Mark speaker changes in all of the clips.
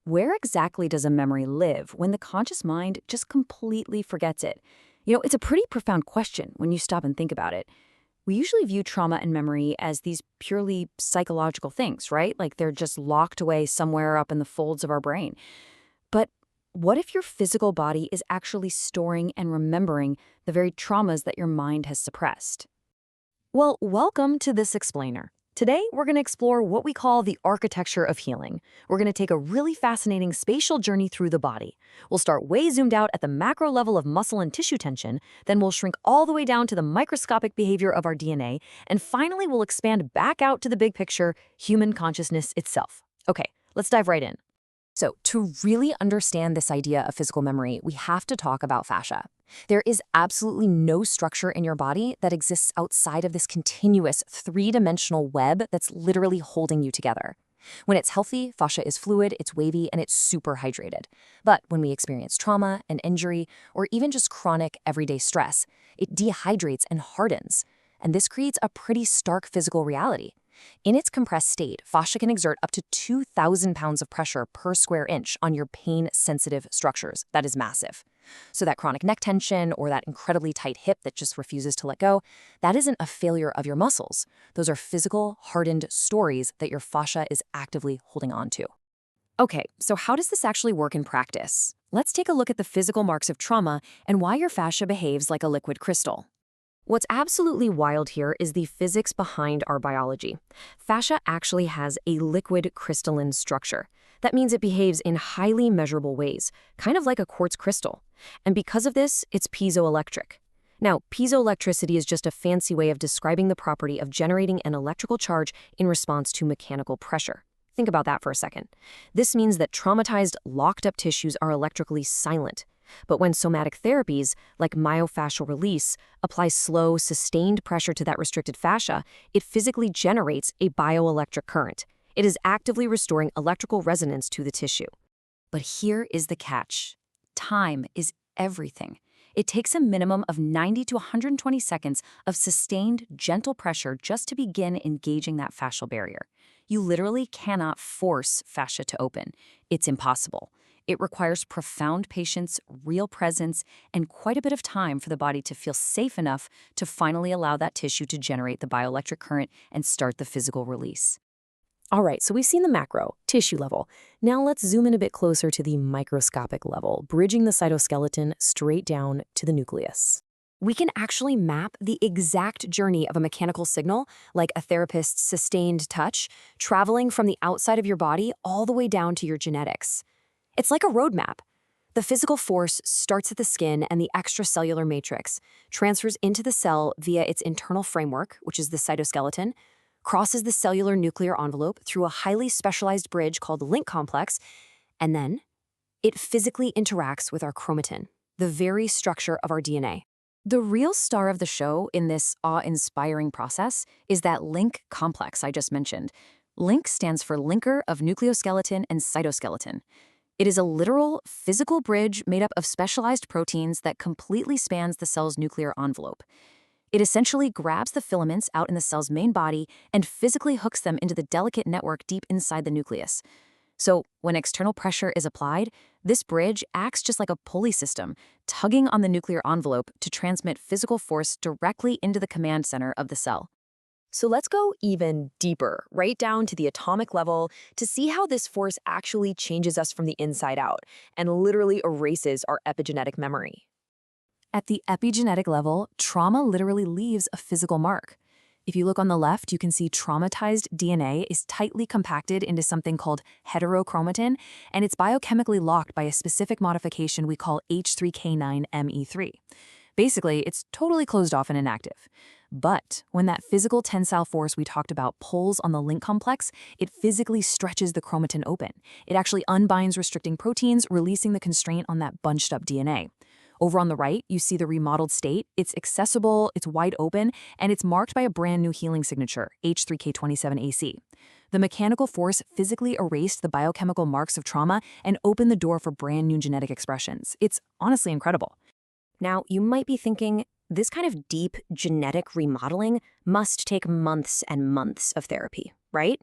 Speaker 1: Where exactly does a memory live when the conscious mind just completely forgets it? It's a pretty profound question when you stop and think about it. We usually view trauma and memory as these purely psychological things, right? Like they're just locked away somewhere up in the folds of our brain. But what if your physical body is actually storing and remembering the very traumas that your mind has suppressed? Well, welcome to this explainer. Today, we're going to explore what we call the architecture of healing. We're going to take a really fascinating spatial journey through the body. We'll start way zoomed out at the macro level of muscle and tissue tension, then we'll shrink all the way down to the microscopic behavior of our DNA, and finally, we'll expand back out to the big picture, human consciousness itself. Okay, let's dive right in. So, to really understand this idea of physical memory, we have to talk about fascia. There is absolutely no structure in your body that exists outside of this continuous three-dimensional web that's literally holding you together. When it's healthy, fascia is fluid, it's wavy, and it's super hydrated. But when we experience trauma, an injury, or even just chronic everyday stress, it dehydrates and hardens. And this creates a pretty stark physical reality. In its compressed state, fascia can exert up to 2,000 pounds of pressure per square inch on your pain-sensitive structures. That is massive. So that chronic neck tension or that incredibly tight hip that just refuses to let go, that isn't a failure of your muscles. Those are physical, hardened stories that your fascia is actively holding on to. Okay, so how does this actually work in practice? Let's take a look at the physical marks of trauma and why your fascia behaves like a liquid crystal. What's absolutely wild here is the physics behind our biology. Fascia actually has a liquid crystalline structure. That means it behaves in highly measurable ways, kind of like a quartz crystal. And because of this, it's piezoelectric. Now, piezoelectricity is just a fancy way of describing the property of generating an electrical charge in response to mechanical pressure. Think about that for a second. This means that traumatized, locked-up tissues are electrically silent. But when somatic therapies, like myofascial release, apply slow, sustained pressure to that restricted fascia, it physically generates a bioelectric current. It is actively restoring electrical resonance to the tissue. But here is the catch. Time is everything. It takes a minimum of 90 to 120 seconds of sustained, gentle pressure just to begin engaging that fascial barrier. You literally cannot force fascia to open. It's impossible. It requires profound patience, real presence, and quite a bit of time for the body to feel safe enough to finally allow that tissue to generate the bioelectric current and start the physical release. All right, so we've seen the macro, tissue level. Now let's zoom in a bit closer to the microscopic level, bridging the cytoskeleton straight down to the nucleus. We can actually map the exact journey of a mechanical signal, like a therapist's sustained touch, traveling from the outside of your body all the way down to your genetics. It's like a roadmap. The physical force starts at the skin and the extracellular matrix, transfers into the cell via its internal framework, which is the cytoskeleton, crosses the cellular nuclear envelope through a highly specialized bridge called the link complex, and then it physically interacts with our chromatin, the very structure of our DNA. The real star of the show in this awe-inspiring process is that link complex I just mentioned. Link stands for linker of nucleoskeleton and cytoskeleton. It is a literal, physical bridge made up of specialized proteins that completely spans the cell's nuclear envelope. It essentially grabs the filaments out in the cell's main body and physically hooks them into the delicate network deep inside the nucleus. So, when external pressure is applied, this bridge acts just like a pulley system, tugging on the nuclear envelope to transmit physical force directly into the command center of the cell. So let's go even deeper, right down to the atomic level, to see how this force actually changes us from the inside out and literally erases our epigenetic memory. At the epigenetic level, trauma literally leaves a physical mark. If you look on the left, you can see traumatized DNA is tightly compacted into something called heterochromatin, and it's biochemically locked by a specific modification we call H3K9ME3. Basically, it's totally closed off and inactive. But when that physical tensile force we talked about pulls on the link complex, it physically stretches the chromatin open. It actually unbinds restricting proteins, releasing the constraint on that bunched up DNA. Over on the right, you see the remodeled state. It's accessible, it's wide open, and it's marked by a brand new healing signature, H3K27AC. The mechanical force physically erased the biochemical marks of trauma and opened the door for brand new genetic expressions. It's honestly incredible. Now, you might be thinking, this kind of deep genetic remodeling must take months and months of therapy, right?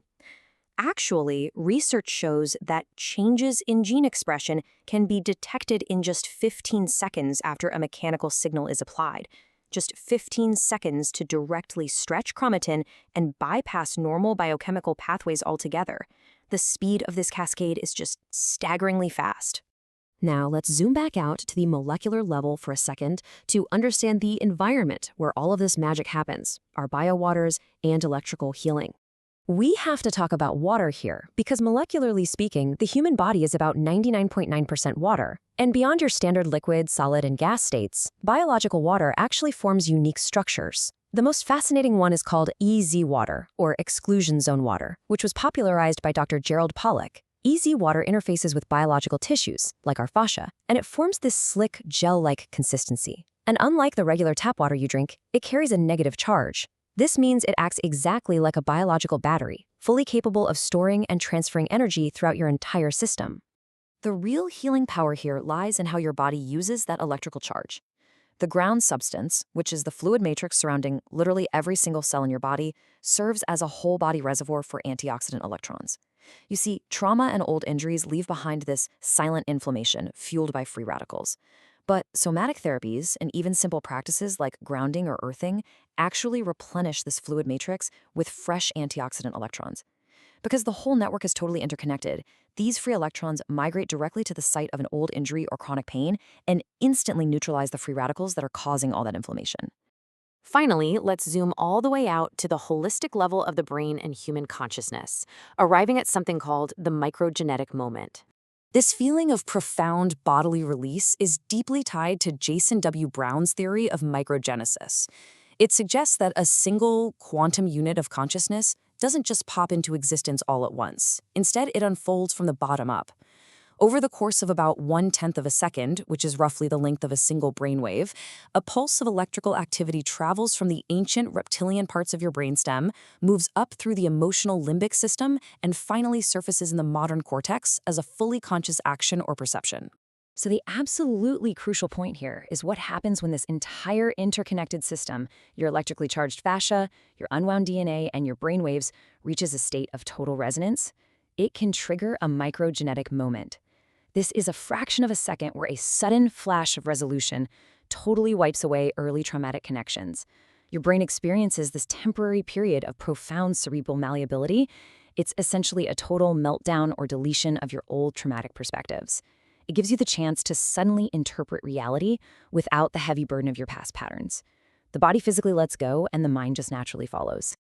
Speaker 2: Actually, research shows that changes in gene expression can be detected in just 15 seconds after a mechanical signal is applied. Just 15 seconds to directly stretch chromatin and bypass normal biochemical pathways altogether. The speed of this cascade is just staggeringly fast. Now, let's zoom back out to the molecular level for a second to understand the environment where all of this magic happens, our biowaters and electrical healing. We have to talk about water here because molecularly speaking, the human body is about 99.9% water. And beyond your standard liquid, solid, and gas states, biological water actually forms unique structures. The most fascinating one is called EZ water, or exclusion zone water, which was popularized by Dr. Gerald Pollack. EZ water interfaces with biological tissues, like our fascia, and it forms this slick, gel-like consistency. And unlike the regular tap water you drink, it carries a negative charge. This means it acts exactly like a biological battery, fully capable of storing and transferring energy throughout your entire system. The real healing power here lies in how your body uses that electrical charge. The ground substance, which is the fluid matrix surrounding literally every single cell in your body, serves as a whole body reservoir for antioxidant electrons. You see, trauma and old injuries leave behind this silent inflammation fueled by free radicals. But somatic therapies and even simple practices like grounding or earthing actually replenish this fluid matrix with fresh antioxidant electrons. Because the whole network is totally interconnected, these free electrons migrate directly to the site of an old injury or chronic pain and instantly neutralize the free radicals that are causing all that inflammation. Finally, let's zoom all the way out to the holistic level of the brain and human consciousness, arriving at something called the microgenetic moment. This feeling of profound bodily release is deeply tied to Jason W. Brown's theory of microgenesis. It suggests that a single quantum unit of consciousness doesn't just pop into existence all at once. Instead, it unfolds from the bottom up. Over the course of about 1/10 of a second, which is roughly the length of a single brainwave, a pulse of electrical activity travels from the ancient reptilian parts of your brainstem, moves up through the emotional limbic system, and finally surfaces in the modern cortex as a fully conscious action or perception. So the absolutely crucial point here is what happens when this entire interconnected system, your electrically charged fascia, your unwound DNA, and your brainwaves, reaches a state of total resonance. It can trigger a microgenetic moment. This is a fraction of a second where a sudden flash of resolution totally wipes away early traumatic connections. Your brain experiences this temporary period of profound cerebral malleability. It's essentially a total meltdown or deletion of your old traumatic perspectives. It gives you the chance to suddenly interpret reality without the heavy burden of your past patterns. The body physically lets go, and the mind just naturally follows.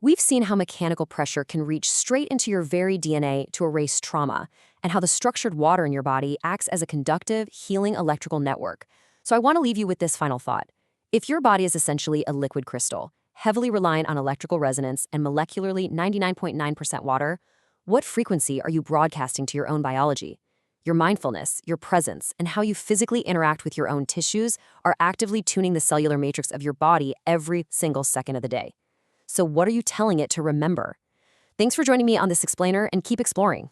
Speaker 2: We've seen how mechanical pressure can reach straight into your very DNA to erase trauma, and how the structured water in your body acts as a conductive, healing electrical network. So I want to leave you with this final thought. If your body is essentially a liquid crystal, heavily reliant on electrical resonance and molecularly 99.9% water, what frequency are you broadcasting to your own biology? Your mindfulness, your presence, and how you physically interact with your own tissues are actively tuning the cellular matrix of your body every single second of the day. So what are you telling it to remember? Thanks for joining me on this explainer, and keep exploring.